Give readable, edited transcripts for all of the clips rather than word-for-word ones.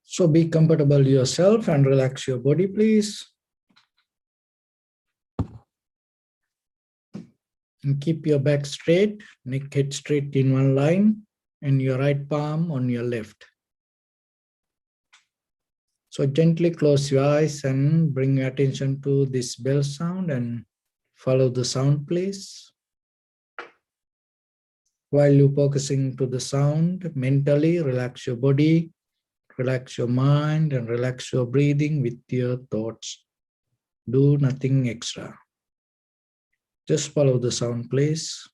So be comfortable yourself and relax your body, please. And keep your back straight, neck head straight in one line, and your right palm on your left. So gently close your eyes and bring your attention to this bell sound and follow the sound, please. While you're focusing to the sound, mentally relax your body, relax your mind, and relax your breathing with your thoughts. Do nothing extra. Just follow the sound, please.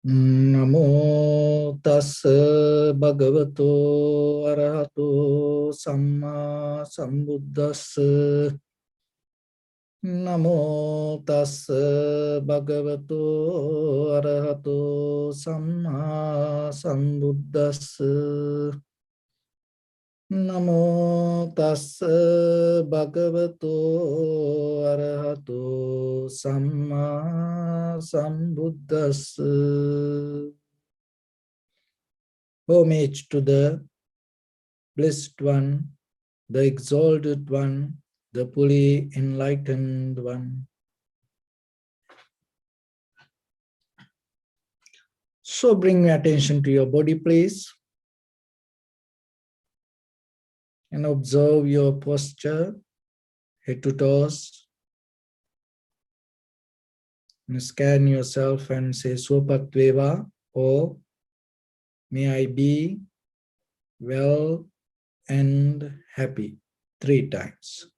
Namo tassa bhagavato arahato samma sambuddhassa. Namo tassa bhagavato arahato samma sambuddhassa. Namo tassa bhagavato arahato samma sambuddhassa. Homage to the Blessed One, the Exalted One, the fully enlightened One. So bring your attention to your body, please. And observe your posture, head to toes. And scan yourself and say Swapatveva, or may I be well and happy 3 times.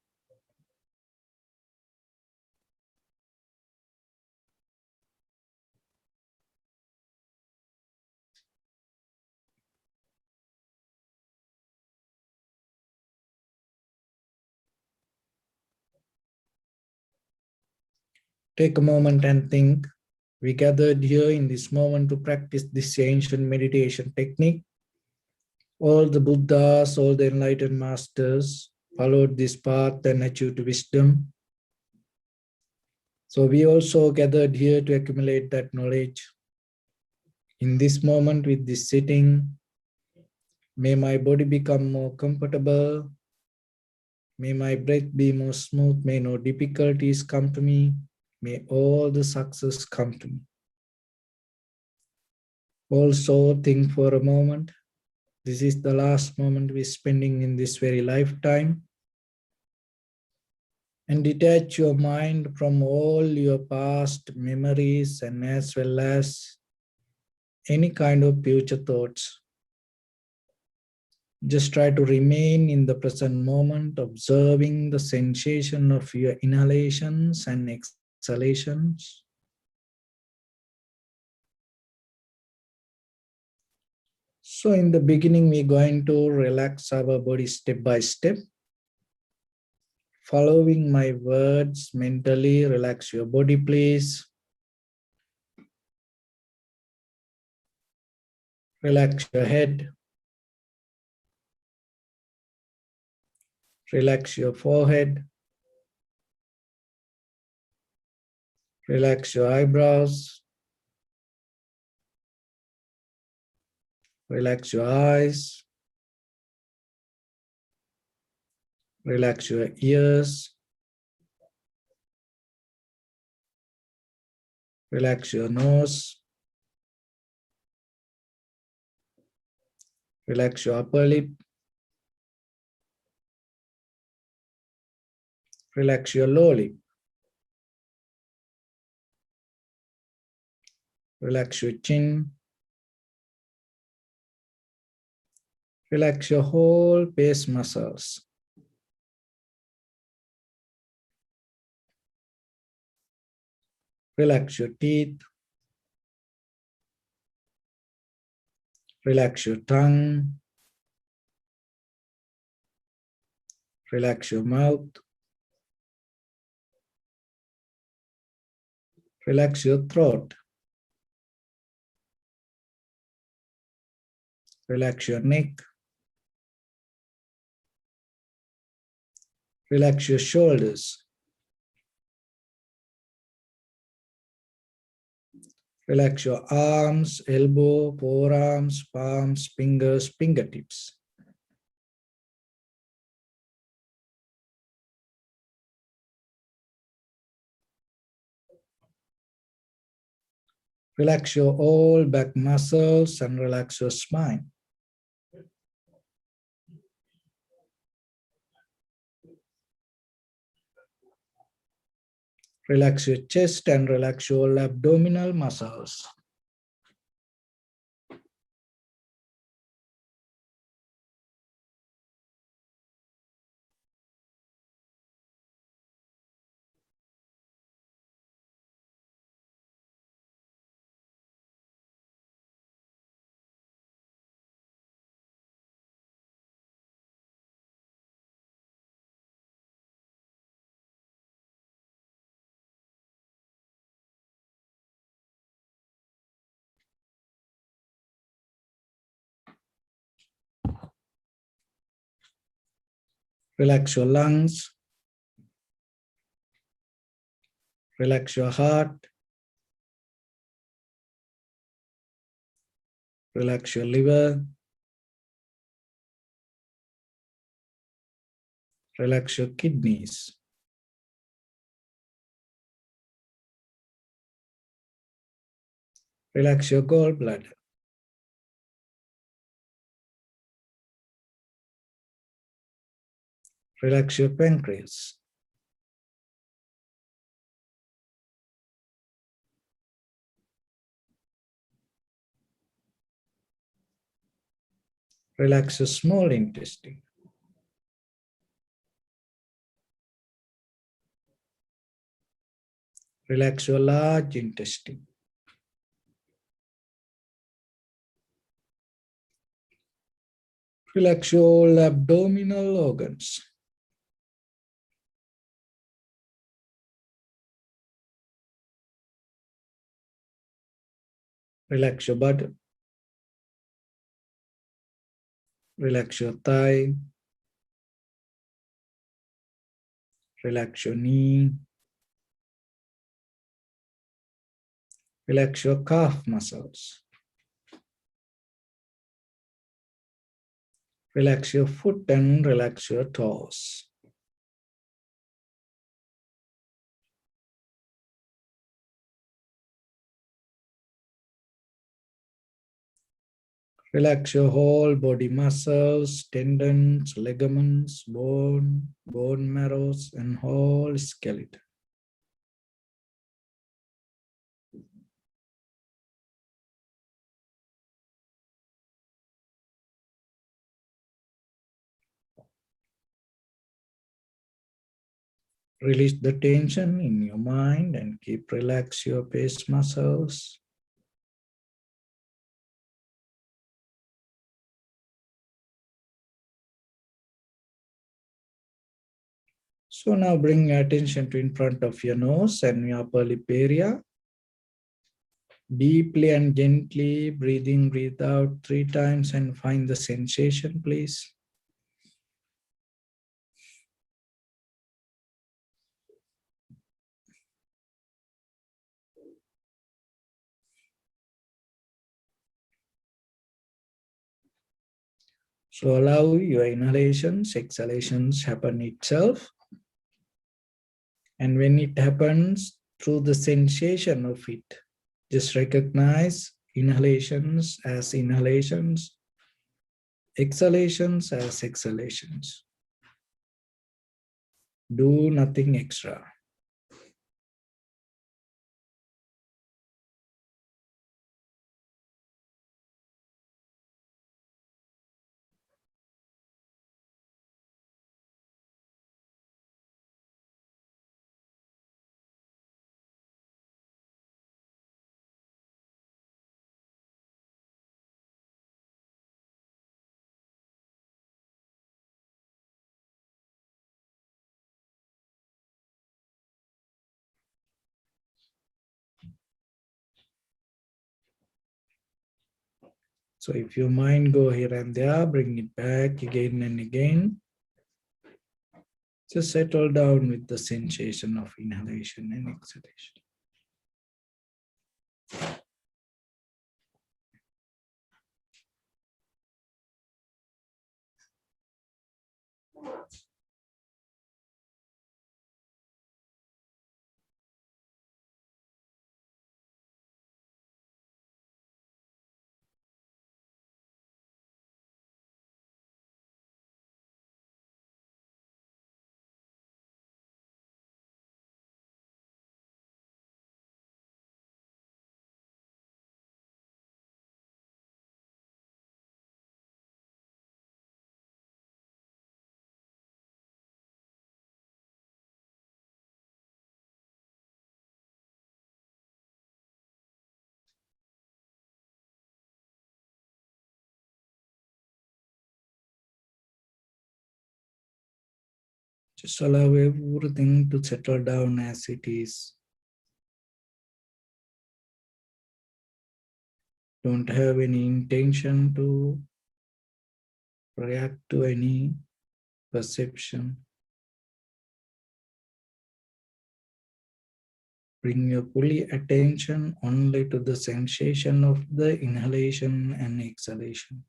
Take a moment and think. We gathered here in this moment to practice this ancient meditation technique. All the Buddhas, all the enlightened masters followed this path and achieved wisdom. So we also gathered here to accumulate that knowledge. In this moment with this sitting, may my body become more comfortable. May my breath be more smooth. May no difficulties come to me. May all the success come to me. Also think for a moment. This is the last moment we're spending in this very lifetime. And detach your mind from all your past memories and as well as any kind of future thoughts. Just try to remain in the present moment, observing the sensation of your inhalations and exhalations. So in the beginning, we're going to relax our body step by step. Following my words mentally, relax your body, please. Relax your head. Relax your forehead. Relax your eyebrows. Relax your eyes. Relax your ears. Relax your nose. Relax your upper lip. Relax your lower lip. Relax your chin. Relax your whole face muscles. Relax your teeth. Relax your tongue. Relax your mouth. Relax your throat. Relax your neck. Relax your shoulders. Relax your arms, elbow, forearms, palms, fingers, fingertips. Relax your all back muscles and relax your spine. Relax your chest and relax your abdominal muscles. Relax your lungs. Relax your heart. Relax your liver. Relax your kidneys. Relax your gallbladder. Relax your pancreas. Relax your small intestine. Relax your large intestine. Relax your all abdominal organs. Relax your butt. Relax your thigh. Relax your knee. Relax your calf muscles. Relax your foot and relax your toes. Relax your whole body muscles, tendons, ligaments, bone marrows, and whole skeleton. Release the tension in your mind and keep relax your face muscles. So now bring your attention to in front of your nose and your upper lip area. Deeply and gently breathe in, breathe out 3 times and find the sensation, please. So allow your inhalations, exhalations happen itself. And when it happens, through the sensation of it, just recognize inhalations as inhalations, exhalations as exhalations. Do nothing extra. So if your mind go here and there, bring it back again and again. Just settle down with the sensation of inhalation and exhalation. Just allow everything to settle down as it is. Don't have any intention to react to any perception. Bring your fully attention only to the sensation of the inhalation and exhalation.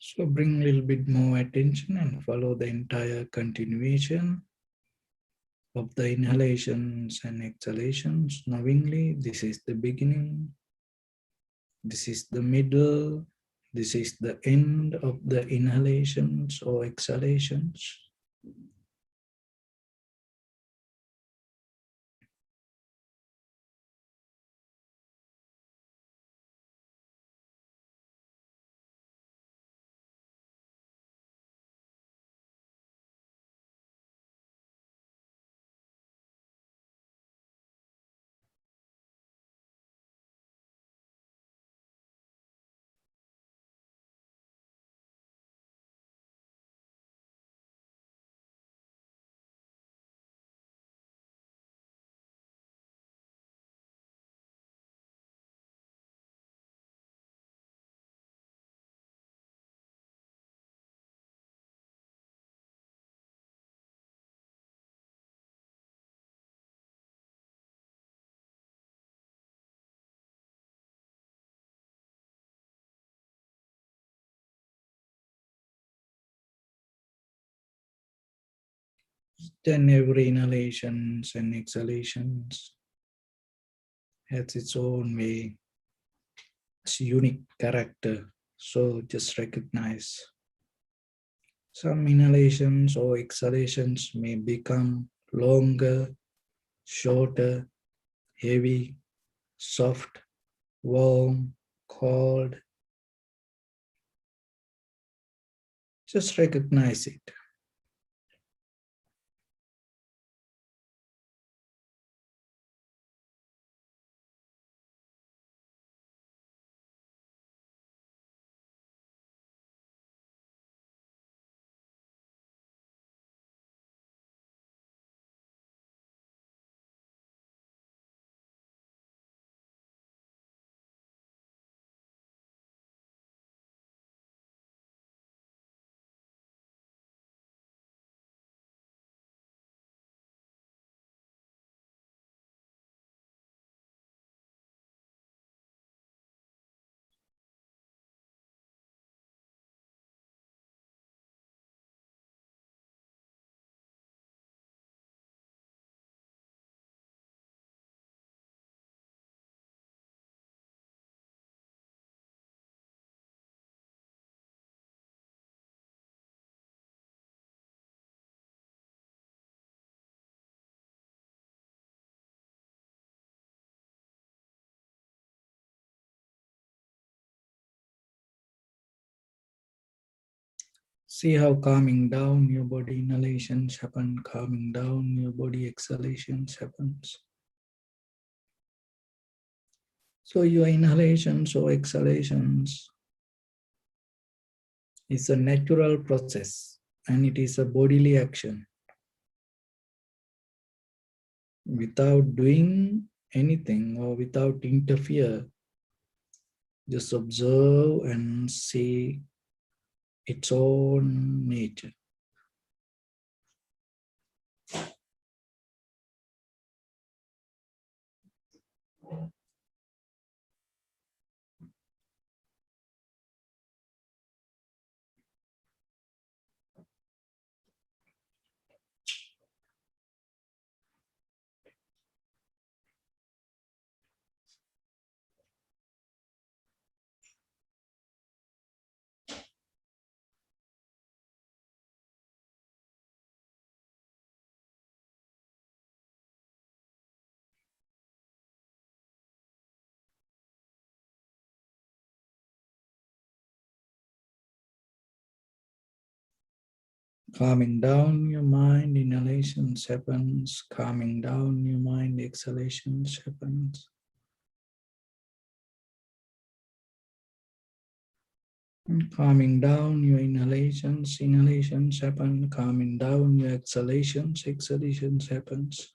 So bring a little bit more attention and follow the entire continuation of the inhalations and exhalations knowingly. This is the beginning. This is the middle. This is the end of the inhalations or exhalations. Then every inhalations and exhalations has its own way, its unique character. So just recognize some inhalations or exhalations may become longer, shorter, heavy, soft, warm, cold. Just recognize it. See how calming down your body inhalations happen, calming down your body exhalations happens. So your inhalations or exhalations is a natural process and it is a bodily action. Without doing anything or without interfere, just observe and see its own nature. Calming down your mind, inhalations happens. Calming down your mind, exhalations happens. And calming down your inhalations, inhalations happen. Calming down your exhalations, exhalations happens.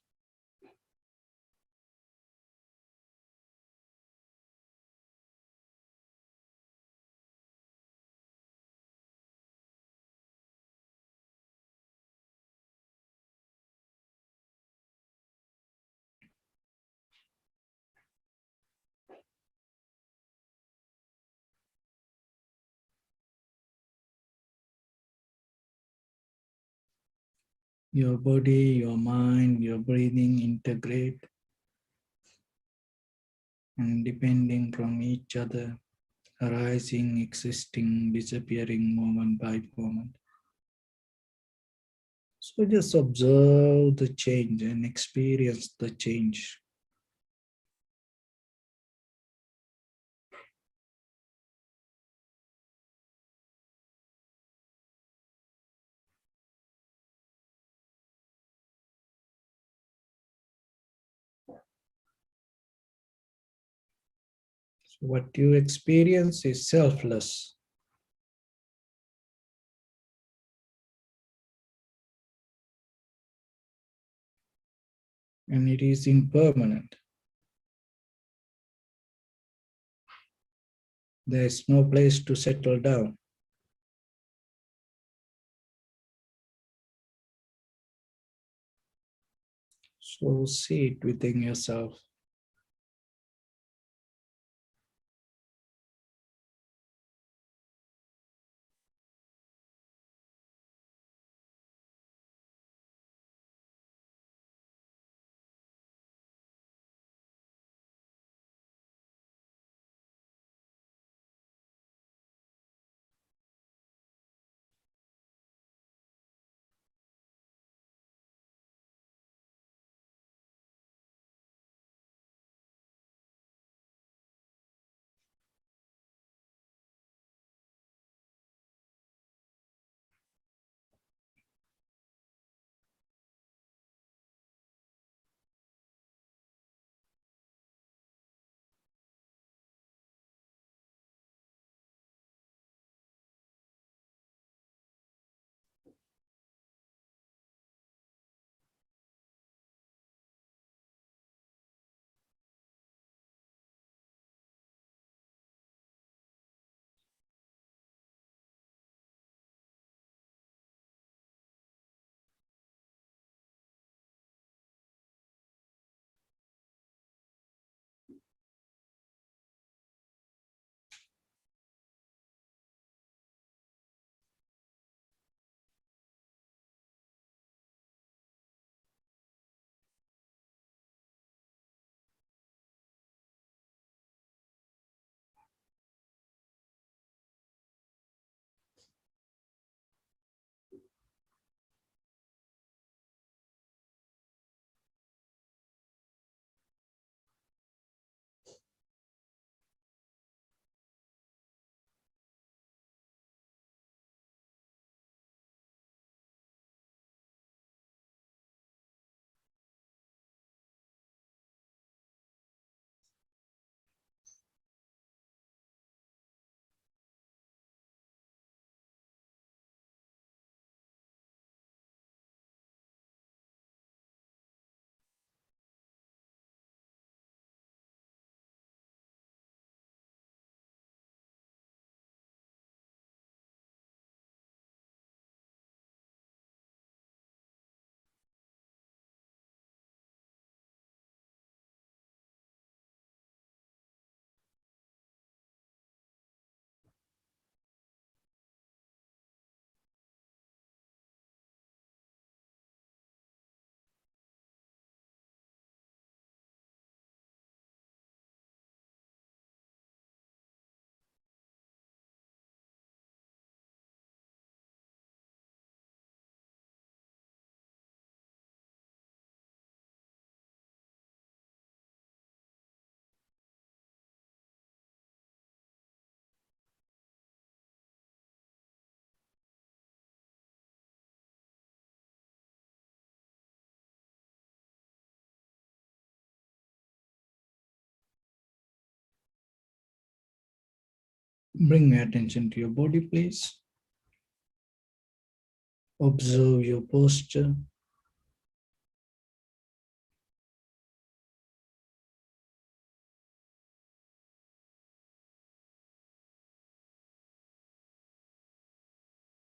Your body, your mind, your breathing integrate and depending from each other, arising, existing, disappearing moment by moment. So just observe the change and experience the change. So what you experience is selfless. And it is impermanent. There is no place to settle down. So see it within yourself. Bring your attention to your body, please. Observe your posture.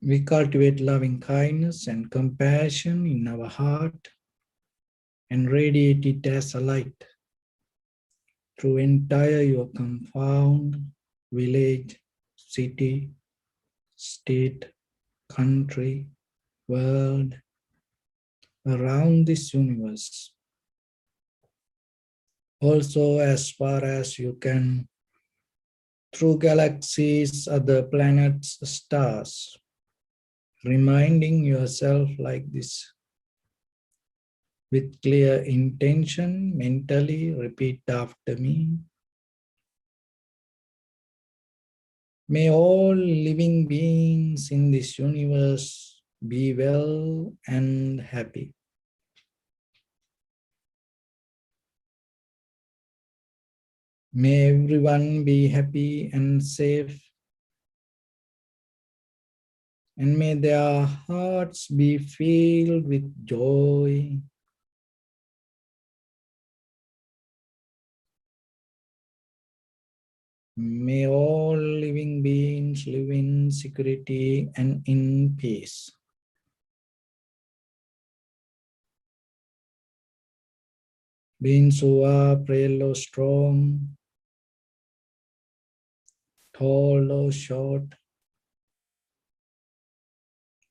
We cultivate loving kindness and compassion in our heart and radiate it as a light through entire your compound, village, city, state, country, world, around this universe. Also, as far as you can, through galaxies, other planets, stars, reminding yourself like this. With clear intention, mentally repeat after me. May all living beings in this universe be well and happy. May everyone be happy and safe. And may their hearts be filled with joy. May all living beings live in security and in peace. Beings who are frail or strong, tall or short,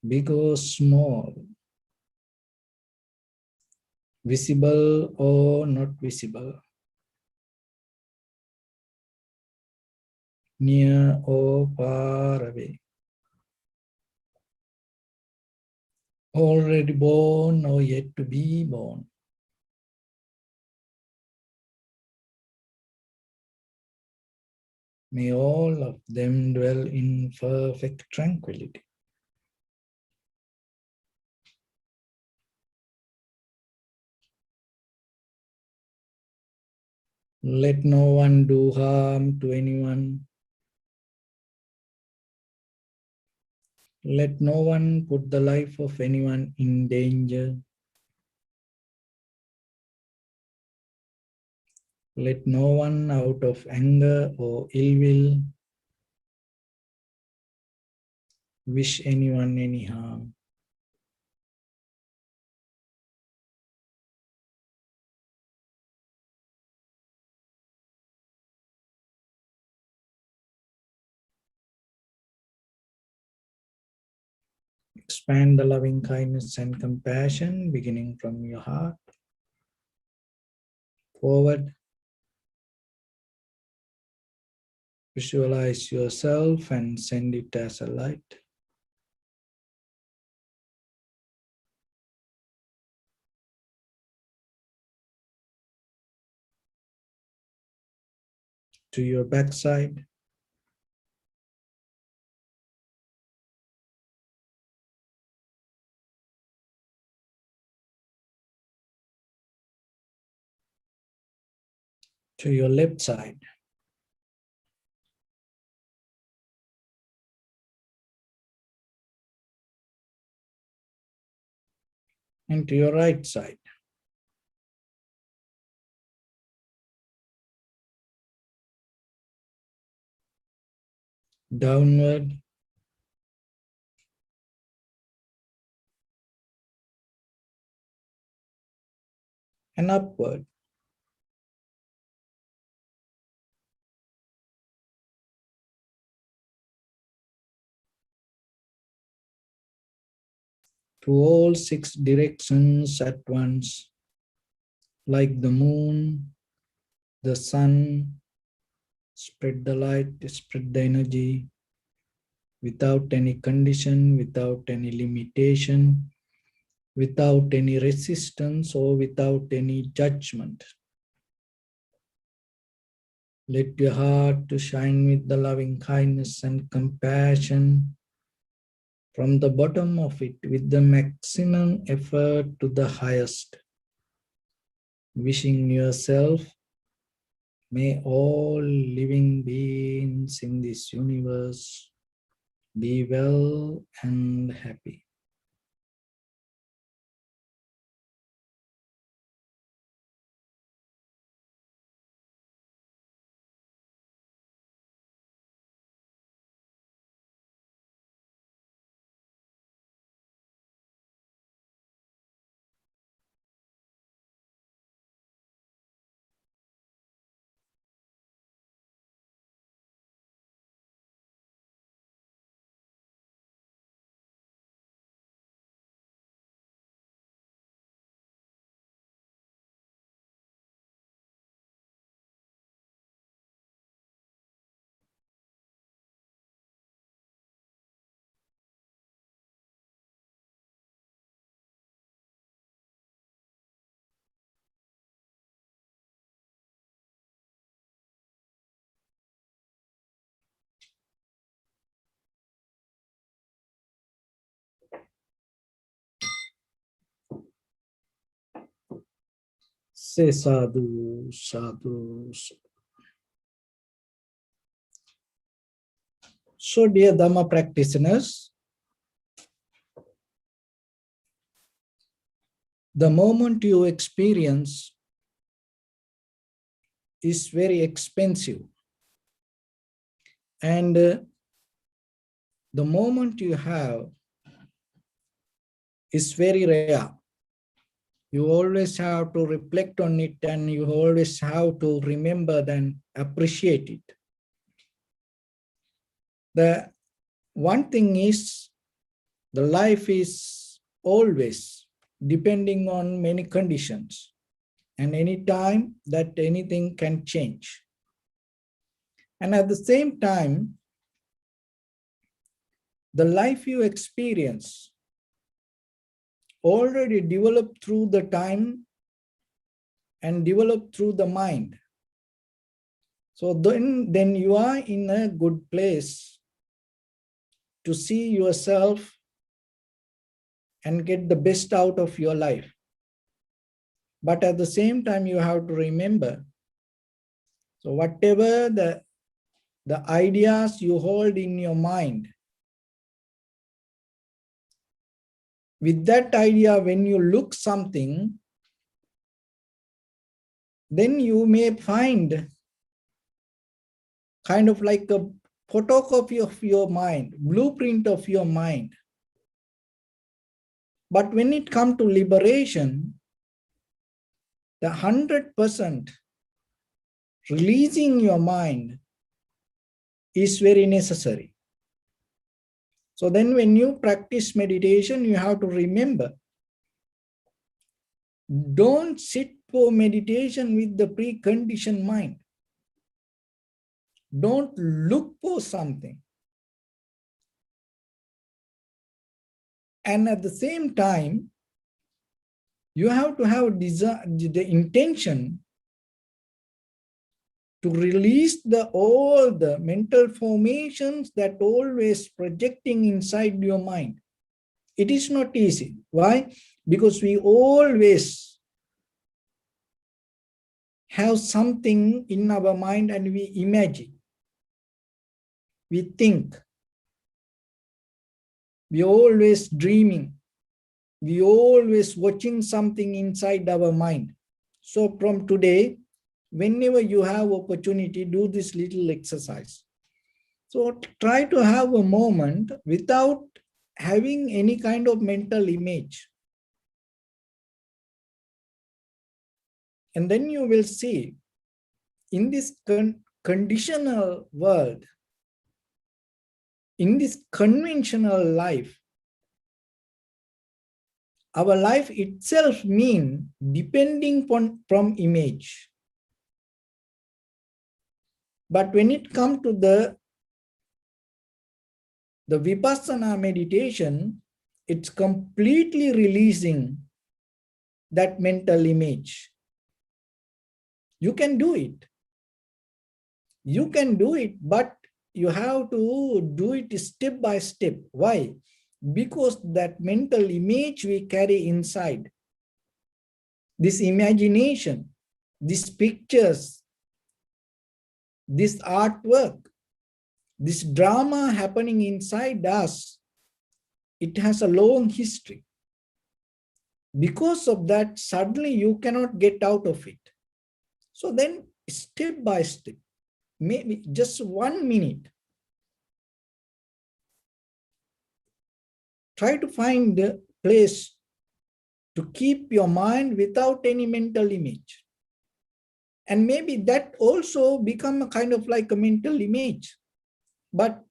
big or small, visible or not visible, near or far away, already born or yet to be born. May all of them dwell in perfect tranquility. Let no one do harm to anyone. Let no one put the life of anyone in danger. Let no one out of anger or ill will wish anyone any harm. Expand the loving kindness and compassion beginning from your heart forward. Visualize yourself and send it as a light. To your backside. To your left side. And to your right side. Downward. And upward. To all 6 directions at once, like the moon, the sun, spread the light, spread the energy, without any condition, without any limitation, without any resistance or without any judgment. Let your heart to shine with the loving kindness and compassion from the bottom of it with the maximum effort to the highest. Wishing yourself May all living beings in this universe be well and happy. Say sadhu, sadhu. So, dear Dhamma practitioners, the moment you experience is very expensive, and the moment you have is very rare. You always have to reflect on it, and you always have to remember and appreciate it. The one thing is, the life is always depending on many conditions, and any time that anything can change. And at the same time, the life you experience already developed through the time and developed through the mind. So then you are in a good place to see yourself and get the best out of your life. But at the same time, you have to remember, so whatever the ideas you hold in your mind, with that idea, when you look something, then you may find kind of like a photocopy of your mind, blueprint of your mind. But when it comes to liberation, the 100% releasing your mind is very necessary. So then when you practice meditation, you have to remember, don't sit for meditation with the preconditioned mind. Don't look for something. And at the same time, you have to have the intention to release all the mental formations that always projecting inside your mind. It is not easy. Why? Because we always have something in our mind and we imagine, we think, we always dreaming, we always watching something inside our mind. So from today, whenever you have opportunity, do this little exercise. So try to have a moment without having any kind of mental image. And then you will see, in this conditional world, in this conventional life, our life itself means depending from image. But when it comes to the Vipassana meditation, it's completely releasing that mental image. You can do it. You can do it, but you have to do it step by step. Why? Because that mental image we carry inside, this imagination, these pictures, this artwork, this drama happening inside us, it has a long history. Because of that, suddenly you cannot get out of it. So then, step by step, maybe just 1 minute, try to find a place to keep your mind without any mental image. And maybe that also become a kind of like a mental image. But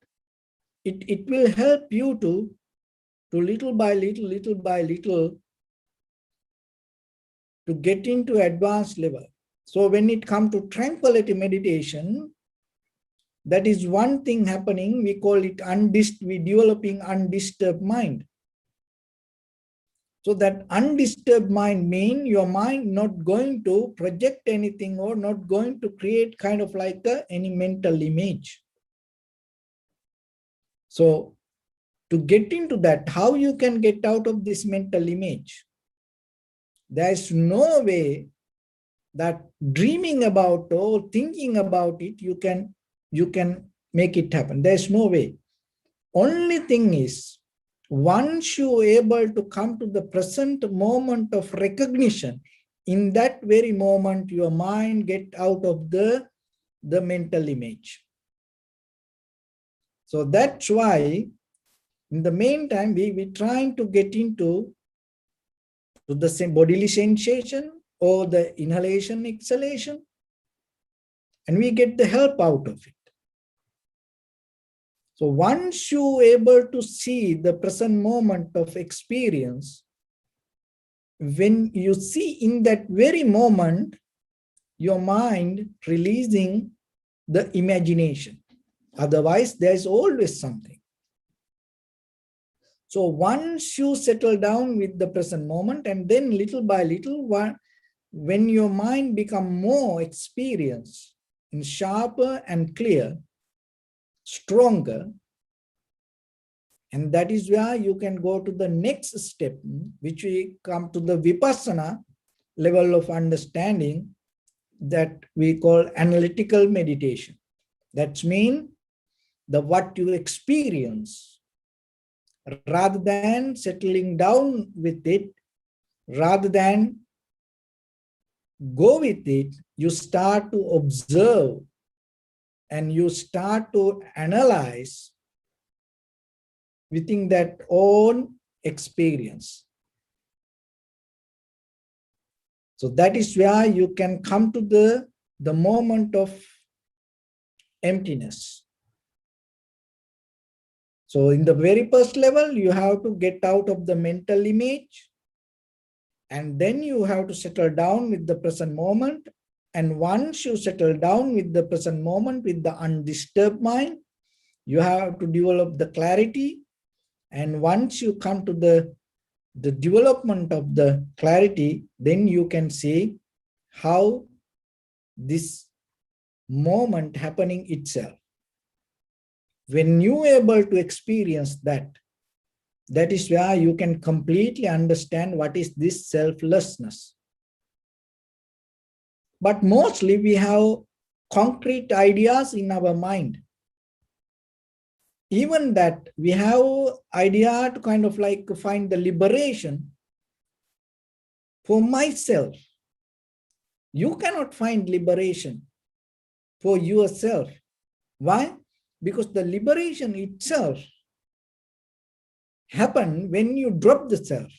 it will help you to little by little, to get into advanced level. So when it comes to tranquility meditation, that is one thing happening. We call it we developing undisturbed mind. So that undisturbed mind means your mind not going to project anything or not going to create kind of like any mental image. So to get into that, how you can get out of this mental image? There is no way that dreaming about or thinking about it, you can make it happen. There's no way. Only thing is, once you're able to come to the present moment of recognition, in that very moment, your mind get out of the mental image. So that's why, in the meantime, we're trying to get into the same bodily sensation or the inhalation, exhalation, and we get the help out of it. So once you're able to see the present moment of experience, when you see in that very moment, your mind releasing the imagination. Otherwise, there's always something. So once you settle down with the present moment, and then little by little, when your mind become more experienced and sharper and clear, stronger, and that is where you can go to the next step, which we come to the vipassana level of understanding that we call analytical meditation. That means what you experience, rather than settling down with it, rather than go with it, you start to observe and you start to analyze within that own experience. So that is where you can come to the moment of emptiness. So in the very first level, you have to get out of the mental image, and then you have to settle down with the present moment. And once you settle down with the present moment with the undisturbed mind, you have to develop the clarity. And once you come to the development of the clarity, then you can see how this moment happening itself. When you are able to experience that, that is where you can completely understand what is this selflessness. But mostly we have concrete ideas in our mind. Even that, we have idea to kind of like find the liberation for myself. You cannot find liberation for yourself. Why? Because the liberation itself happens when you drop the self.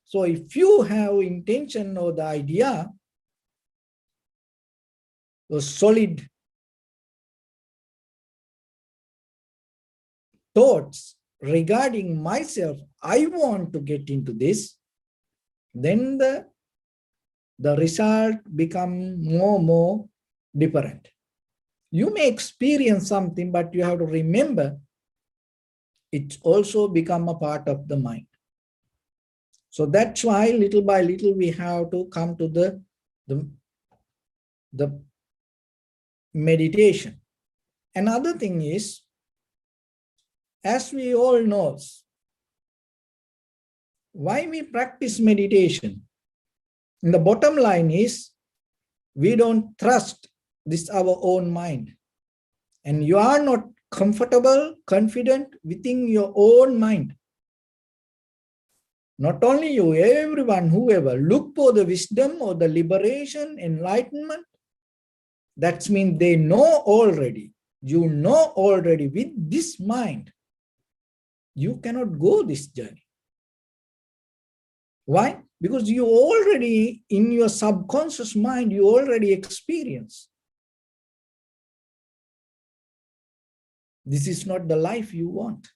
So if you have intention or the idea, or solid thoughts regarding myself, I want to get into this, then the result become more different. You may experience something, but you have to remember it's also become a part of the mind. So that's why little by little we have to come to the meditation. Another thing is, as we all know, why we practice meditation? And the bottom line is, we don't trust this our own mind. and you are not comfortable, confident within your own mind, not only you, everyone, whoever, look for the wisdom or the liberation, enlightenment, that means they know already. You know already with this mind, you cannot go this journey. Why? Because you already, in your subconscious mind, you already experience. This is not the life you want.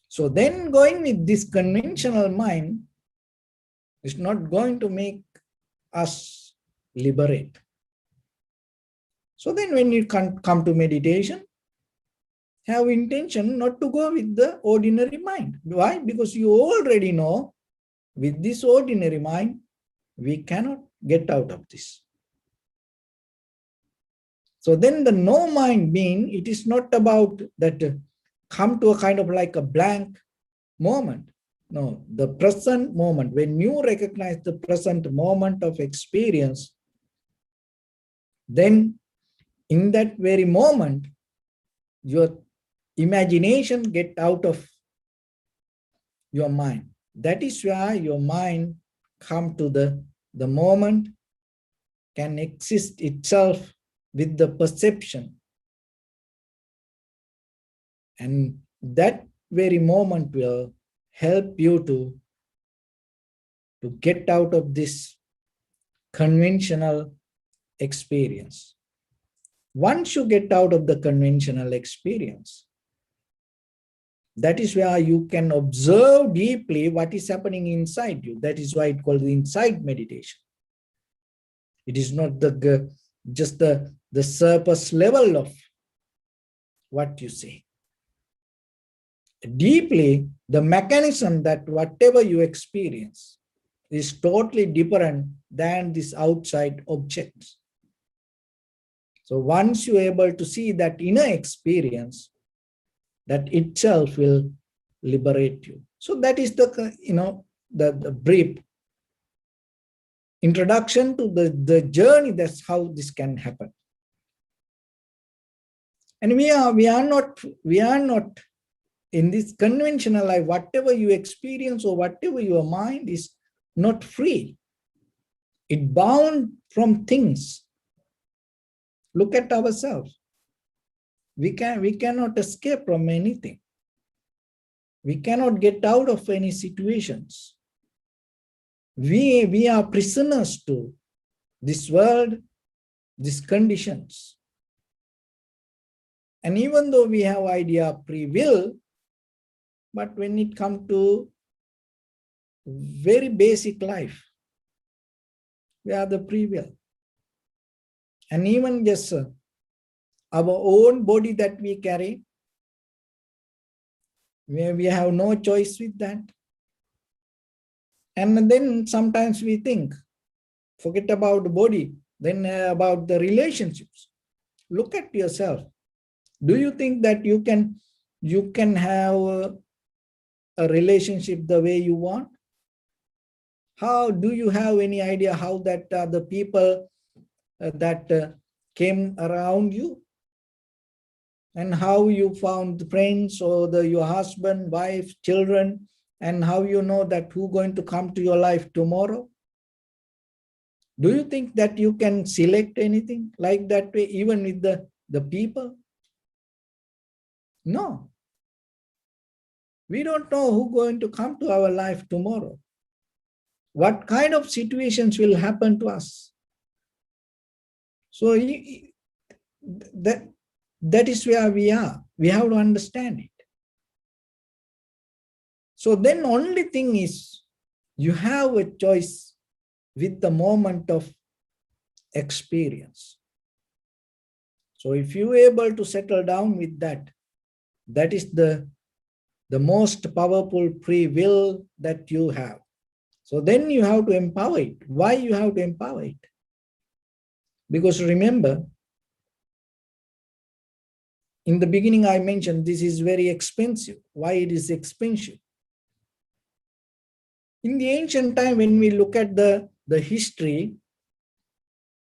So then going with this conventional mind is not going to make us liberate. So then when you come to meditation, have intention not to go with the ordinary mind. Why? Because you already know with this ordinary mind, we cannot get out of this. So then the no mind being, it is not about that come to a kind of like a blank moment. No, the present moment, when you recognize the present moment of experience, then in that very moment, your imagination get out of your mind. That is why your mind come to the moment, can exist itself with the perception. And that very moment will help you to get out of this conventional experience. Once you get out of the conventional experience, that is where you can observe deeply what is happening inside you. That is why it's called the inside meditation. It is not just the surface level of what you say. Deeply, the mechanism that whatever you experience is totally different than this outside objects. So once you're able to see that inner experience, that itself will liberate you. So that is the brief introduction to the journey. That's how this can happen. And we are not in this conventional life. Whatever you experience or whatever your mind is not free. It bound from things. Look at ourselves. We cannot escape from anything. We cannot get out of any situations. We are prisoners to this world, these conditions. And even though we have idea of free will, but when it comes to very basic life, we are the free will. And even just our own body that we carry, we have no choice with that. And then sometimes we think, forget about the body, then about the relationships. Look at yourself. Do you think that you can have a relationship the way you want? How do you have any idea how that the people that came around you, and how you found friends or your husband, wife, children, and how you know that who going to come to your life tomorrow? Do you think that you can select anything like that way, even with the people? No. We don't know who going to come to our life tomorrow. What kind of situations will happen to us? So that is where we are. We have to understand it. So then only thing is, you have a choice with the moment of experience. So if you are able to settle down with that, that is the most powerful free will that you have. So then you have to empower it. Why you have to empower it? Because remember, in the beginning I mentioned this is very expensive. Why it is expensive? In the ancient time, when we look at the history,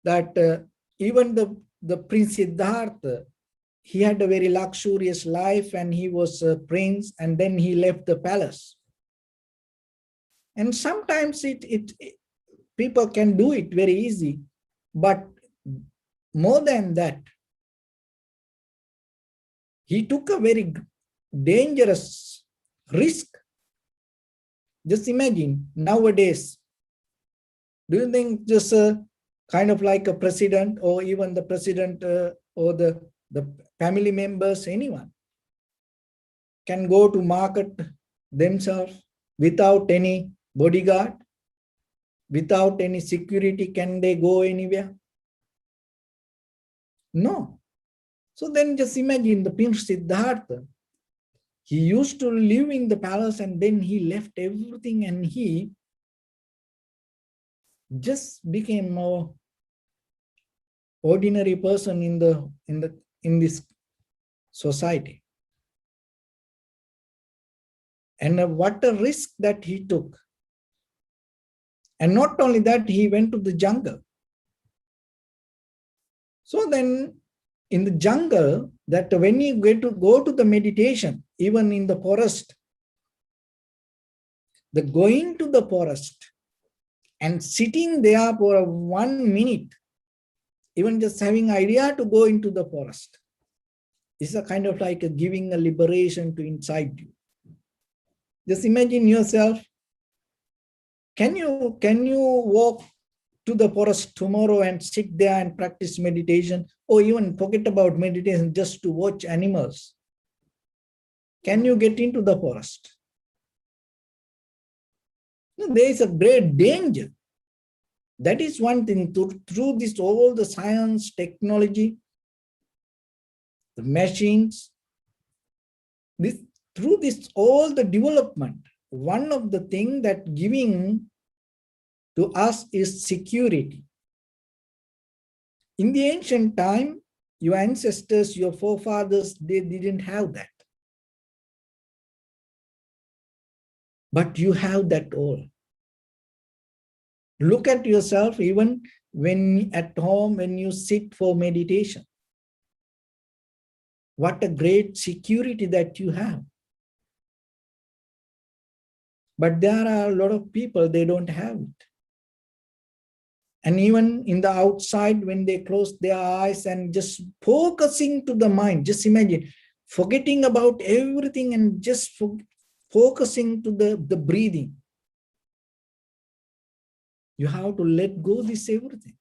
that even the Prince Siddhartha, he had a very luxurious life and he was a prince, and then he left the palace. And sometimes people can do it very easy, but more than that, he took a very dangerous risk. Just imagine nowadays, do you think just kind of like a president or even the president or the family members, anyone can go to market themselves without any bodyguard, without any security? Can they go anywhere? No. So then just imagine the Prince Siddhartha. He used to live in the palace and then he left everything and he just became a ordinary person in this society. And what a risk that he took. And not only that, he went to the jungle. So then in the jungle, that when you go to the meditation, even in the forest, the going to the forest and sitting there for 1 minute, even just having idea to go into the forest, is a kind of like giving a liberation to inside you. Just imagine yourself. Can you walk to the forest tomorrow and sit there and practice meditation, or even forget about meditation just to watch animals? Can you get into the forest? There is a great danger. That is one thing. Through this, all the science, technology, the machines, through this, all the development, one of the things that giving to us is security. In the ancient time, your ancestors, your forefathers, they didn't have that. But you have that all. Look at yourself, even when at home, when you sit for meditation. What a great security that you have. But there are a lot of people, they don't have it. And even in the outside, when they close their eyes and just focusing to the mind, just imagine, forgetting about everything and just focusing to the breathing. You have to let go this everything.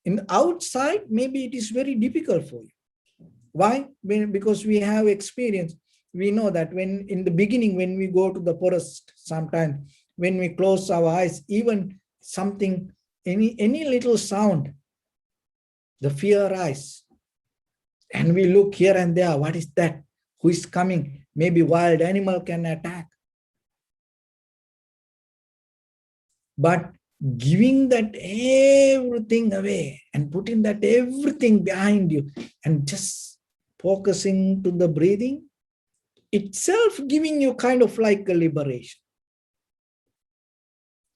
In the outside, maybe it is very difficult for you. Why? Because we have experience. We know that when in the beginning, when we go to the forest, sometimes when we close our eyes, even something, any little sound, the fear arises. And we look here and there, what is that? Who is coming? Maybe wild animal can attack. But giving that everything away and putting that everything behind you and just focusing to the breathing, itself giving you kind of like a liberation.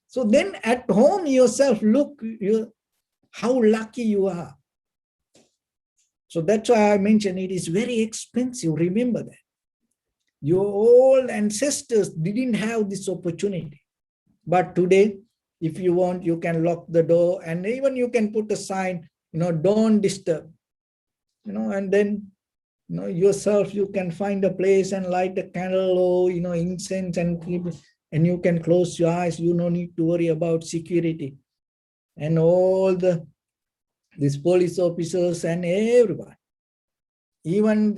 So then at home yourself, look how lucky you are. So that's why I mentioned it is very expensive. Remember that. Your old ancestors didn't have this opportunity. But today, if you want, you can lock the door and even you can put a sign, don't disturb, and then, yourself, you can find a place and light a candle or, incense and you can close your eyes. You don't need to worry about security and all these police officers and everyone. Even,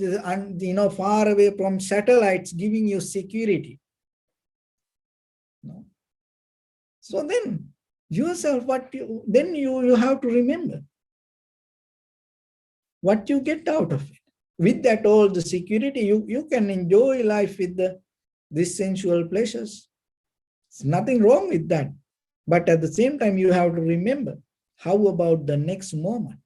far away from satellites giving you security. So then yourself, you have to remember what you get out of it. With that, all the security, you can enjoy life with these sensual pleasures. There's nothing wrong with that. But at the same time, you have to remember, how about the next moment?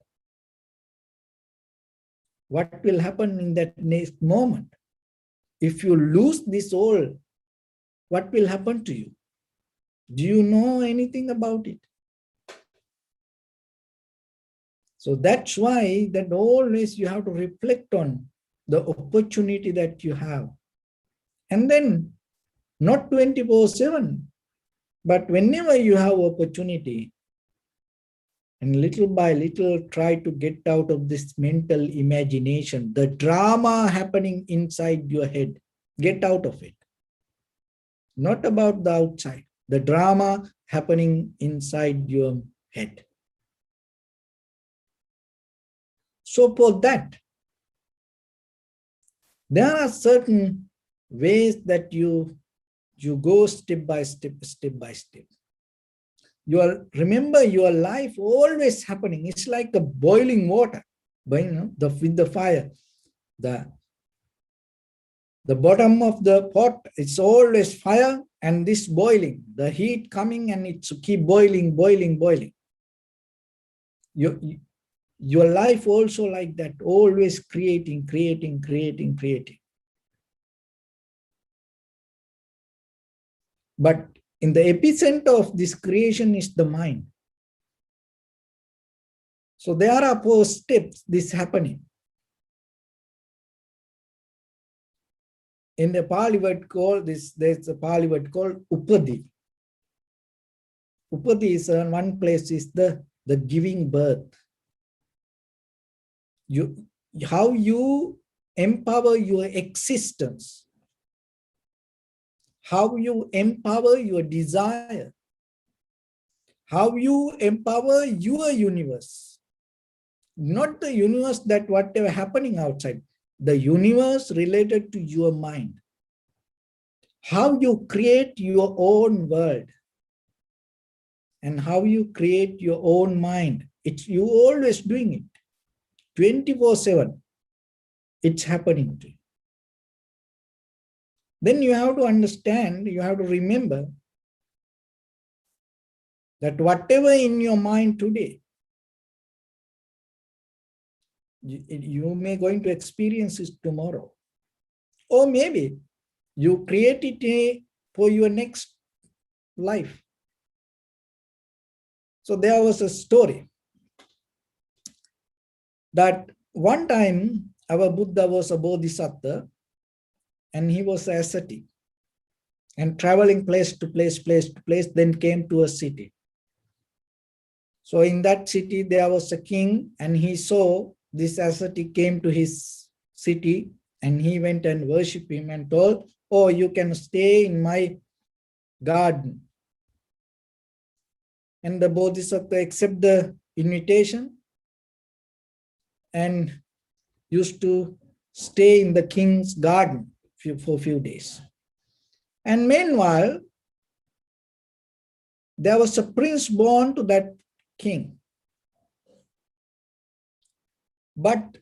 What will happen in that next moment? If you lose this all, what will happen to you? Do you know anything about it? So that's why that always you have to reflect on the opportunity that you have. And then not 24/7, but whenever you have opportunity, and little by little try to get out of this mental imagination, the drama happening inside your head, get out of it. Not about the outside, the drama happening inside your head. So for that, there are certain ways that you go step by step, step by step. Remember your life always happening. It's like a boiling water, with the fire. The bottom of the pot, it's always fire, and this boiling, the heat coming, and it's keep boiling, boiling, boiling. Your life also like that, always creating, creating, creating, creating. But in the epicenter of this creation is the mind. So there are 4 steps this happening. In the Pali word called this, there's a Pali word called upadi. Upadi is one place is the giving birth. How you empower your existence, how you empower your desire, how you empower your universe. Not the universe that whatever happening outside, the universe related to your mind. How you create your own world and how you create your own mind. You always doing it. 24/7. It's happening to you. Then you have to understand, you have to remember that whatever in your mind today, you may going to experience it tomorrow. Or maybe you create it for your next life. So there was a story that one time our Buddha was a bodhisattva and he was ascetic and traveling place to place, then came to a city. So in that city, there was a king and he saw this ascetic came to his city and he went and worshipped him and told, oh, you can stay in my garden. And the bodhisattva accepted the invitation and used to stay in the king's garden for a few days. And meanwhile, there was a prince born to that king. But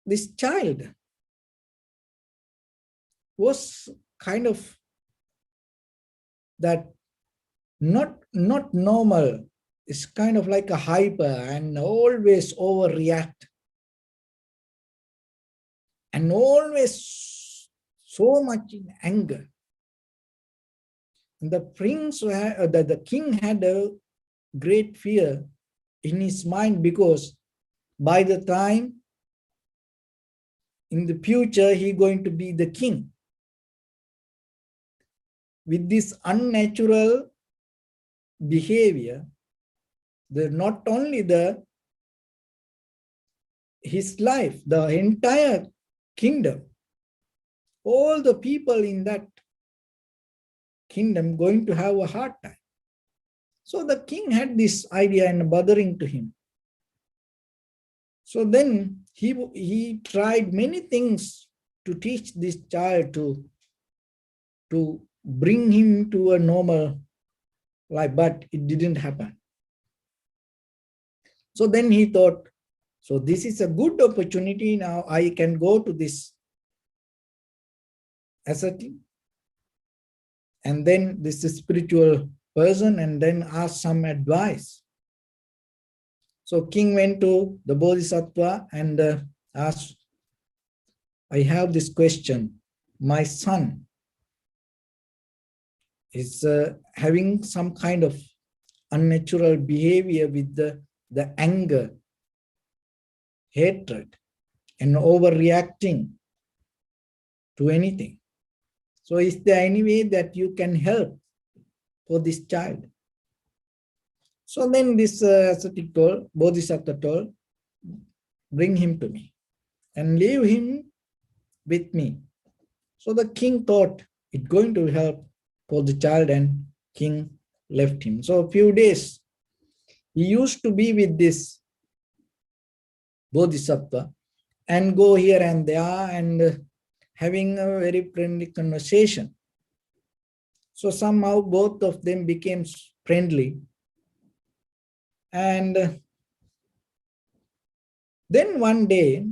this child was kind of that not normal. It's kind of like a hyper and always overreact. And always so much in anger. And the prince, the king had a great fear in his mind because by the time in the future he going to be the king. With this unnatural behavior, not only his life, the entire kingdom, all the people in that kingdom going to have a hard time. So the king had this idea and bothering to him. So then he tried many things to teach this child to bring him to a normal life, but it didn't happen. So then he thought, so this is a good opportunity. Now I can go to this ascetic and then this is spiritual person and then ask some advice. So king went to the bodhisattva and asked, I have this question. My son is having some kind of unnatural behavior with the anger hatred and overreacting to anything. So is there any way that you can help for this child? So then this ascetic told, Bodhisattva told, bring him to me and leave him with me. So the king thought it's going to help for the child, and king left him. So a few days, he used to be with this Bodhisattva and go here and there and having a very friendly conversation. So somehow both of them became friendly. And then one day,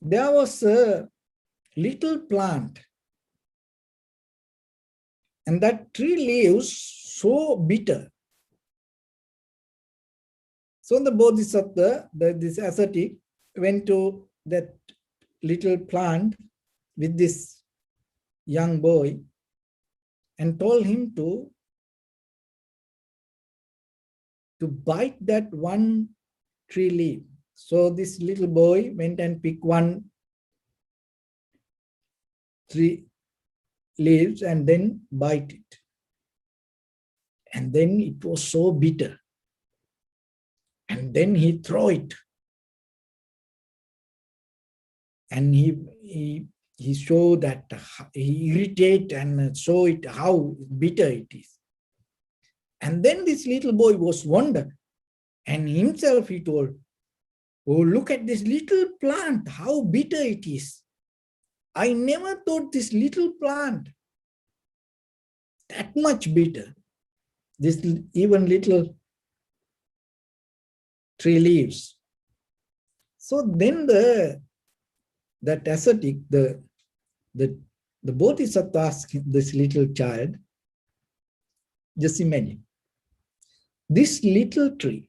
there was a little plant, and that tree leaves so bitter. So the Bodhisattva, this ascetic, went to that little plant with this young boy and told him to bite that one tree leaf. So this little boy went and picked one tree leaves and then bite it. And then it was so bitter. And then he threw it. And he showed that he irritated and showed it how bitter it is. And then this little boy was wondered. And himself he told, oh, look at this little plant, how bitter it is. I never thought this little plant that much bitter. This even little tree leaves. So then that ascetic, the Bodhisattva asked this little child, just imagine, this little tree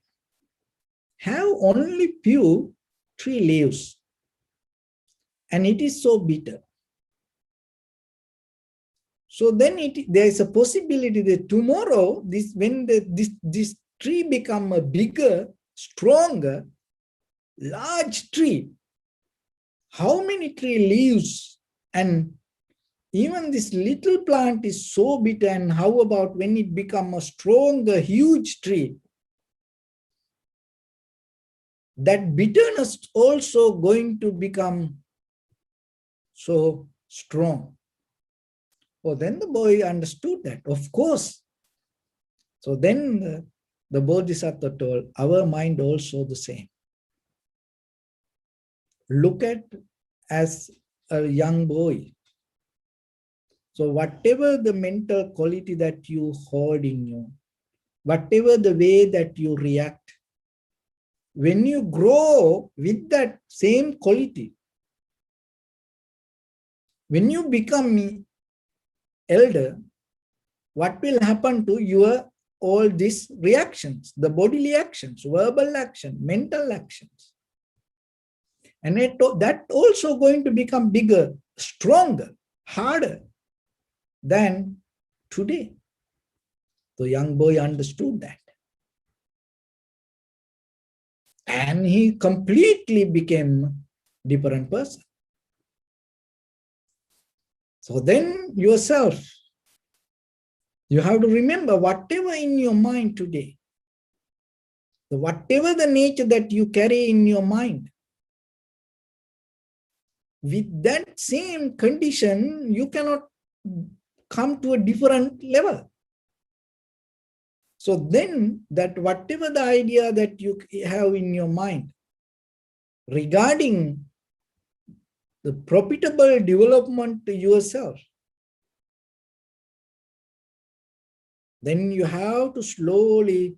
have only few tree leaves, and it is so bitter. So then there is a possibility that tomorrow, when this tree become a bigger, stronger, large tree, how many tree leaves, and even this little plant is so bitter, and how about when it become a stronger, huge tree? That bitterness also going to become so strong. Well, then the boy understood that, of course. So then the Bodhisattva told, our mind also the same. Look at as a young boy. So whatever the mental quality that you hold in you, whatever the way that you react, when you grow with that same quality, when you become elder, what will happen to your all these reactions, the bodily actions, verbal action, mental actions? And that also going to become bigger, stronger, harder than today. The young boy understood that. And he completely became a different person. So then yourself, you have to remember whatever in your mind today, whatever the nature that you carry in your mind, with that same condition, you cannot come to a different level. So then that whatever the idea that you have in your mind regarding the profitable development to yourself, then you have to slowly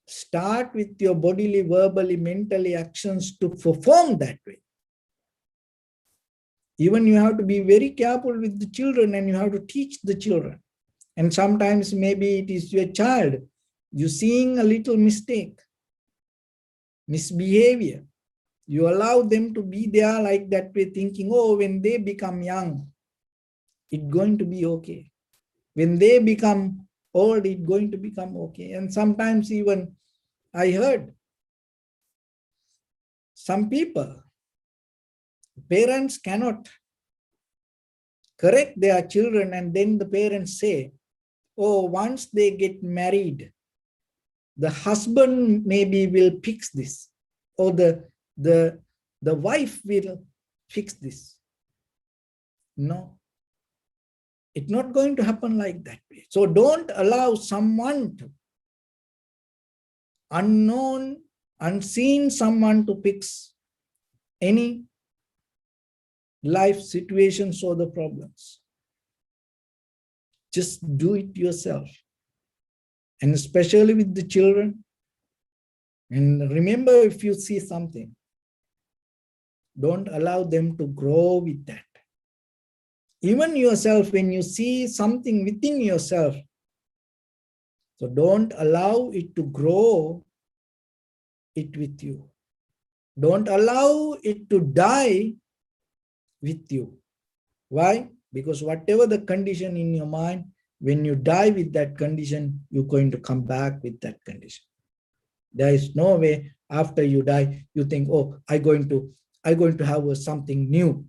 start with your bodily, verbally, mentally actions to perform that way. Even you have to be very careful with the children, and you have to teach the children. And sometimes maybe it is your child, you seeing a little mistake, misbehavior. You allow them to be there like that way, thinking, oh, when they become young, it's going to be okay. When they become old, it's going to become okay. And sometimes even I heard some people, Parents cannot correct their children, and then the parents say, oh, once they get married, the husband maybe will fix this, or the wife will fix this. No, it's not going to happen like that way. So don't allow someone to, unknown, unseen someone to fix any life situations or the problems. Just do it yourself. And especially with the children. And remember, if you see something, don't allow them to grow with that. Even yourself, when you see something within yourself, so don't allow it to grow it with you. Don't allow it to die with you. Why? Because whatever the condition in your mind, when you die with that condition, you're going to come back with that condition. There is no way after you die, you think, oh, I'm going to have something new.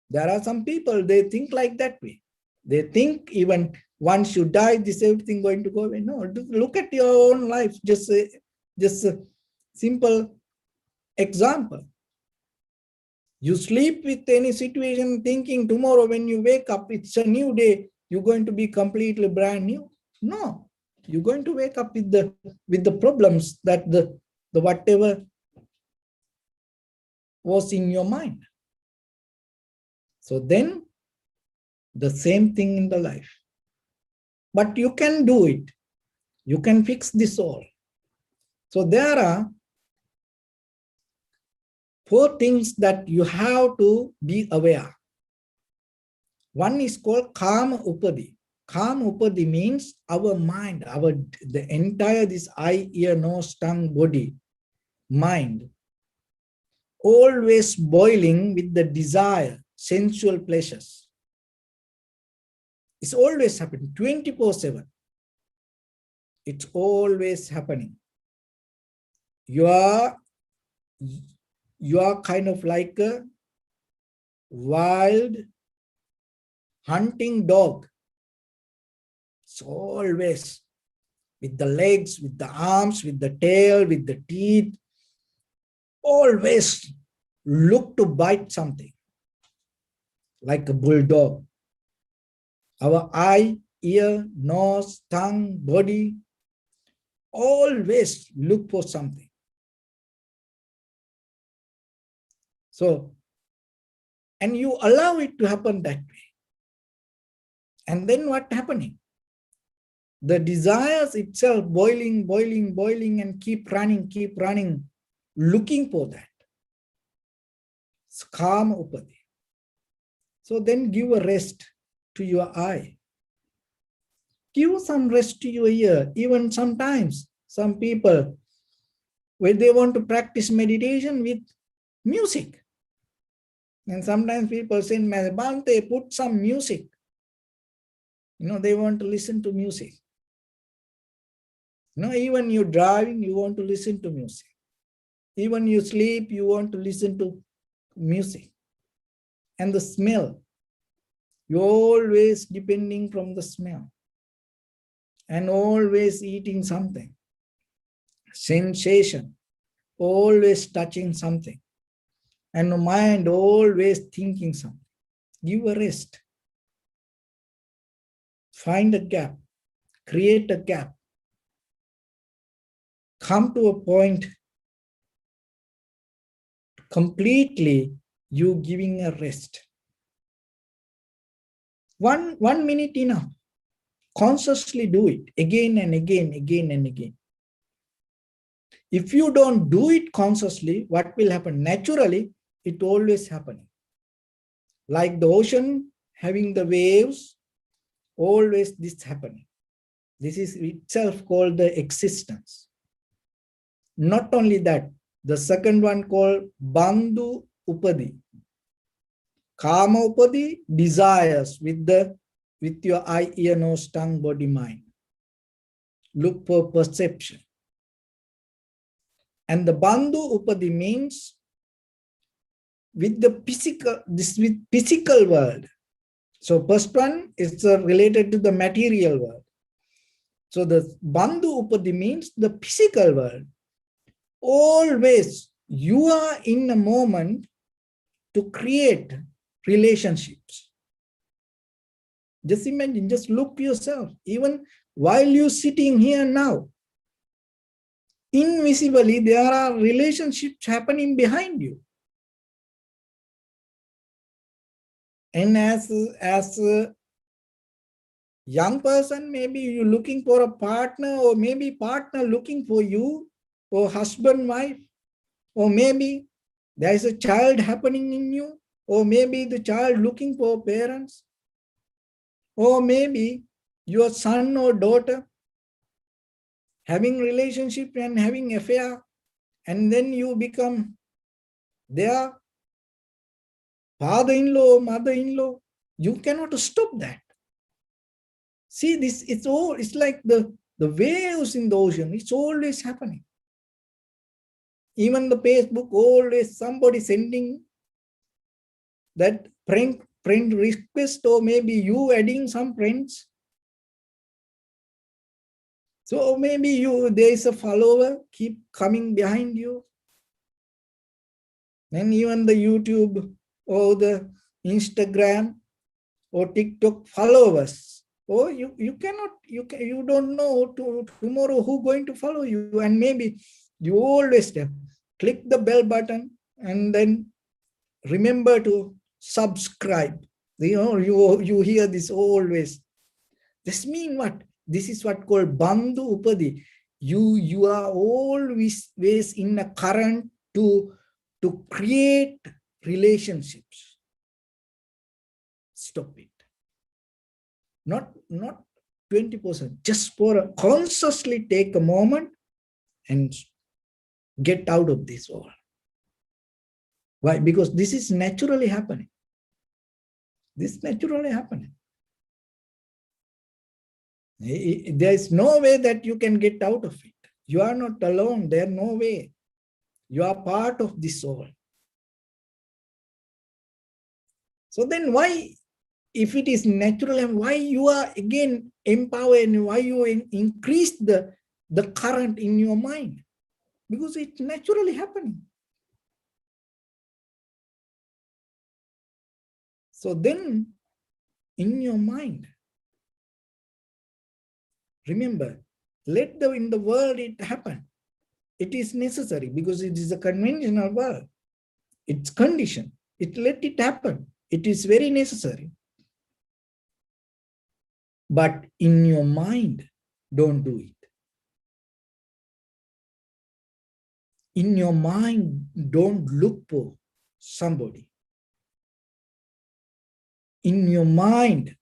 There are some people, they think like that way. They think even once you die, this everything going to go away. No, look at your own life. Just a simple example. You sleep with any situation thinking tomorrow when you wake up, it's a new day, you're going to be completely brand new. No, you're going to wake up with the problems that the whatever was in your mind. So then the same thing in the life. But you can do it. You can fix this all. So there are 4 things that you have to be aware. One is called Kama Upadi. Kama Upadi means our mind, the entire this eye, ear, nose, tongue, body, mind, always boiling with the desire, sensual pleasures. It's always happening, 24/7. It's always happening. You are kind of like a wild hunting dog. It's always with the legs, with the arms, with the tail, with the teeth, always look to bite something, like a bulldog. Our eye, ear, nose, tongue, body, always look for something. So, and you allow it to happen that way. And then what happening? The desires itself boiling, boiling, boiling, and keep running, looking for that. It's Kama Upadi. So then give a rest to your eye. Give some rest to your ear. Even sometimes, some people, when they want to practice meditation with music. And sometimes people say, Bhante, put some music. They want to listen to music. Even you driving, you want to listen to music. Even you sleep, you want to listen to music. And the smell, you're always depending from the smell. And always eating something. Sensation, always touching something. And the mind always thinking something. Give a rest. Find a gap. Create a gap. Come to a point completely you giving a rest. One minute enough. Consciously do it again and again, again and again. If you don't do it consciously, what will happen? Naturally, it always happening. Like the ocean having the waves, always this happening. This is itself called the existence. Not only that, the second one called Bandhu Upadi. Kama Upadi, desires with your eye, ear, nose, tongue, body, mind. Look for perception. And the Bandhu Upadi means with the physical world. So first one is related to the material world. So the bandhu upadi means the physical world. Always you are in a moment to create relationships. Just imagine, just look yourself, even while you're sitting here now, invisibly there are relationships happening behind you. And as a young person, maybe you're looking for a partner, or maybe partner looking for you, or husband, wife, or maybe there is a child happening in you, or maybe the child looking for parents, or maybe your son or daughter having relationship and having affair, and then you become their father-in-law, mother-in-law. You cannot stop that. See, this, it's like the waves in the ocean. It's always happening. Even the Facebook, always somebody sending that friend request, or maybe you adding some friends. So maybe there is a follower keep coming behind you. And even the YouTube or the Instagram or TikTok followers. Or you don't know tomorrow who going to follow you. And maybe you always click the bell button and then remember to subscribe. You hear this always. This means what? This is what called bandhu upadi. You are always in a current to create relationships. Stop it. Not 20%. Just consciously take a moment and get out of this world. Why? Because this is naturally happening. This is naturally happening. There is no way that you can get out of it. You are not alone. There is no way. You are part of this soul. So then why, if it is natural, why you are again empowered and why you increase the current in your mind? Because it's naturally happening. So then in your mind, remember, in the world it happen. It is necessary because it is a conventional world. It's conditioned. Let it happen. It is very necessary. But in your mind, don't do it. In your mind, don't look for somebody. In your mind,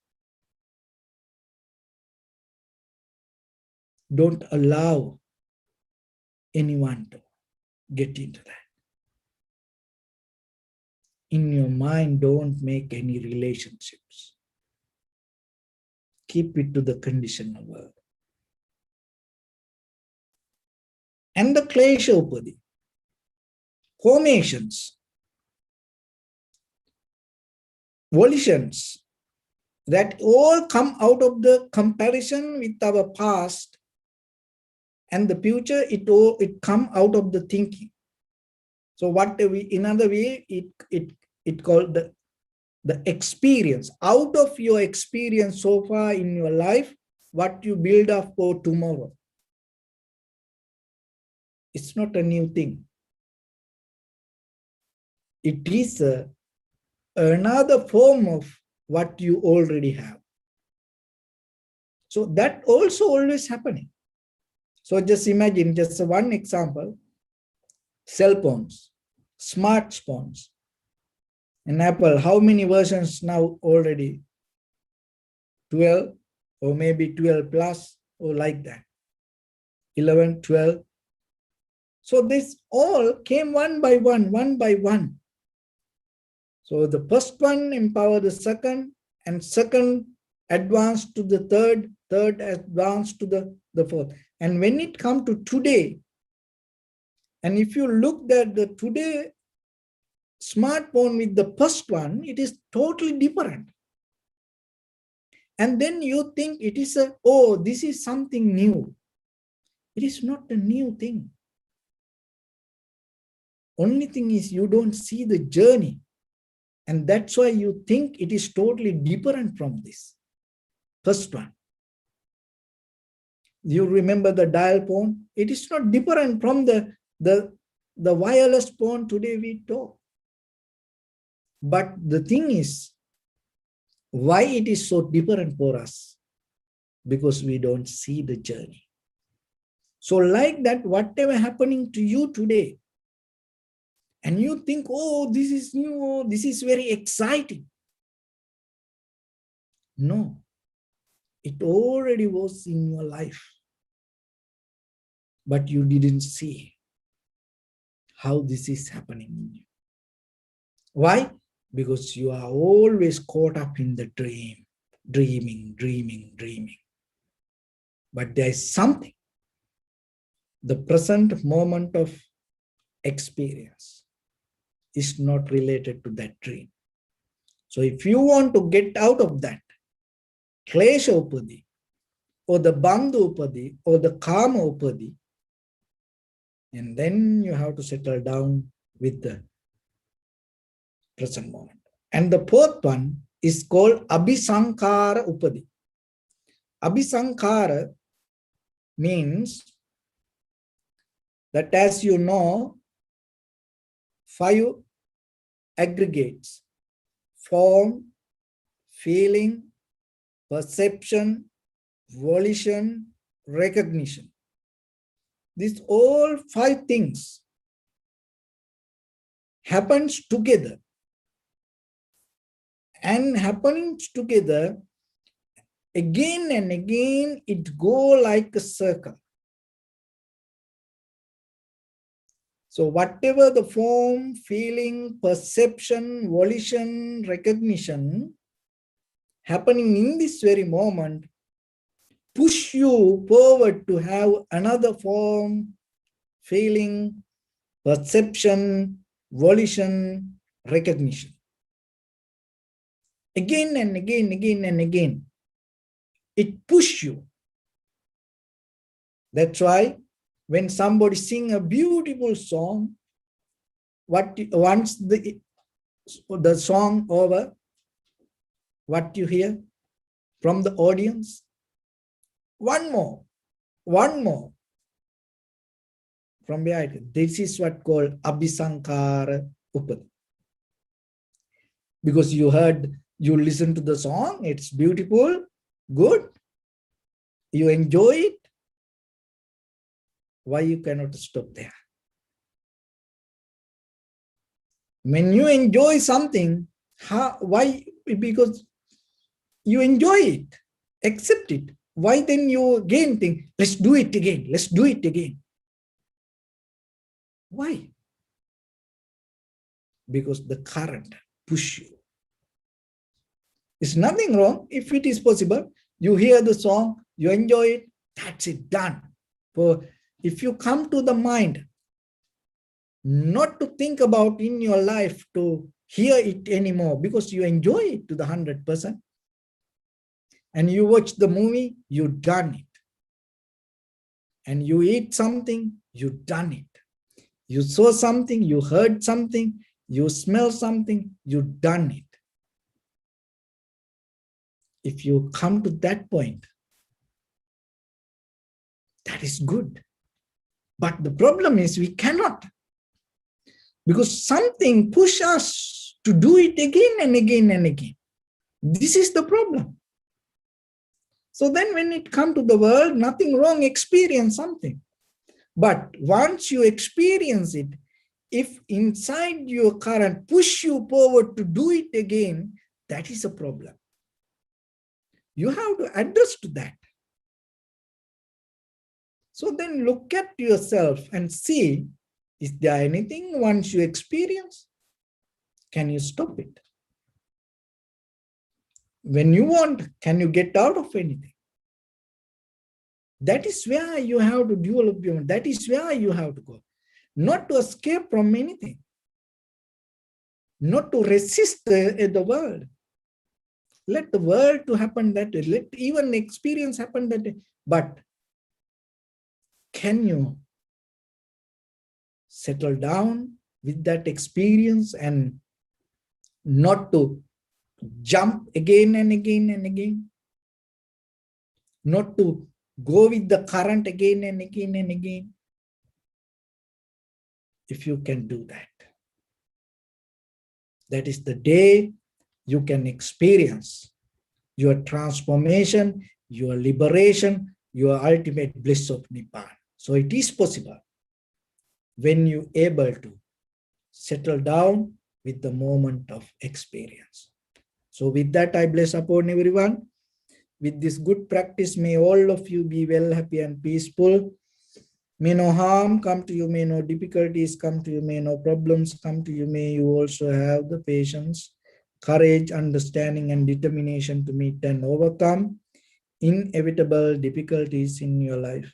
don't allow anyone to get into that. In your mind, don't make any relationships. Keep it to the conditional world. And the klesha upadi, formations, volitions, that all come out of the comparison with our past and the future. It come out of the thinking. So in other way, it called the experience. Out of your experience so far in your life, what you build up for tomorrow. It's not a new thing. It is another form of what you already have. So that also always happening. So just imagine, just one example, cell phones, smartphones. In Apple, how many versions now already? 12 or maybe 12 plus or like that. 11, 12. So this all came one by one. So the first one empower the second, and second advance to the third advance to the fourth. And when it comes to today, and if you look at the today smartphone with the first one, it is totally different. And then you think it is oh, this is something new. It is not a new thing. Only thing is you don't see the journey. And that's why you think it is totally different from this first one. You remember the dial phone? It is not different from the wireless phone today we talk. But the thing is, why it is so different for us? Because we don't see the journey. So like that, whatever happening to you today, and you think, oh, this is new, this is very exciting. No, it already was in your life, but you didn't see how this is happening in you. Why? Because you are always caught up in the dreaming. But there is something, the present moment of experience is not related to that dream. So if you want to get out of that klesha upadi, or the bandhu upadi, or the kama upadi, and then you have to settle down with the present moment. And the fourth one is called abhisankara upadi. Abhisankara means that, as you know, 5 aggregates: form, feeling, perception, volition, recognition. These all 5 things happens together. And happening together, again and again, it go like a circle. So whatever the form, feeling, perception, volition, recognition happening in this very moment, push you forward to have another form, feeling, perception, volition, recognition. Again and again, it pushes you. That's why when somebody sing a beautiful song, once the song over, what you hear from the audience? One more from behind. This is what called abhisankara upadi. Because you listen to the song, it's beautiful, good, you enjoy it. Why you cannot stop there? When you enjoy something, why? Because you enjoy it, accept it. Why then you again think, let's do it again. Why? Because the current push you. It's nothing wrong if it is possible. You hear the song, you enjoy it, that's it, done. For if you come to the mind, not to think about in your life to hear it anymore, because you enjoy it to the 100%. And you watch the movie, you done it. And you eat something, you done it. You saw something, you heard something, you smell something, you done it. If you come to that point, that is good. But the problem is we cannot. Because something pushes us to do it again and again and again. This is the problem. So then when it comes to the world, nothing wrong, experience something. But once you experience it, if inside your current push you forward to do it again, that is a problem. You have to address to that. So then look at yourself and see, is there anything once you experience? Can you stop it? When you want, can you get out of anything? That is where you have to develop your mind. That is where you have to go. Not to escape from anything. not to resist the world. Let the world to happen that way. Let even experience happen that way. But can you settle down with that experience and not to jump again and again and again? Not to go with the current again and again and again? If you can do that, that is the day you can experience your transformation, your liberation, your ultimate bliss of Nibbana. So it is possible when you able to settle down with the moment of experience. So with that, I bless upon everyone. With this good practice, may all of you be well, happy and peaceful. May no harm come to you, may no difficulties come to you, may no problems come to you. May you also have the patience, courage, understanding and determination to meet and overcome inevitable difficulties in your life.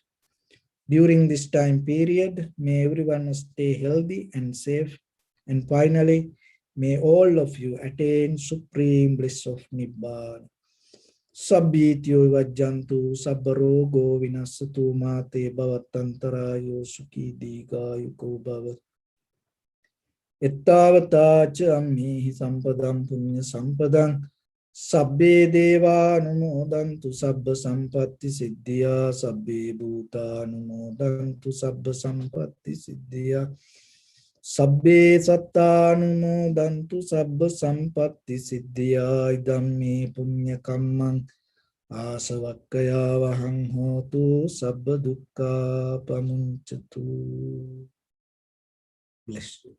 During this time period, may everyone stay healthy and safe. And finally, may all of you attain supreme bliss of Nibbana. Sabbityo vajjantu sabbarogo vinasatu mate bhavatantarayo sukhi digayuko bhavat. Ettavata cha ammihi sampadam punya sampadam sabbe deva anumodantu sabba sampatti siddhya sabbe bhuta anumodantu sabba sampatti siddhya sabbe satta anumodantu sabba sampatti siddhya idammi punya kammang asavakkaya vahang hotu sabba dukkha pamunchatu. Bless you.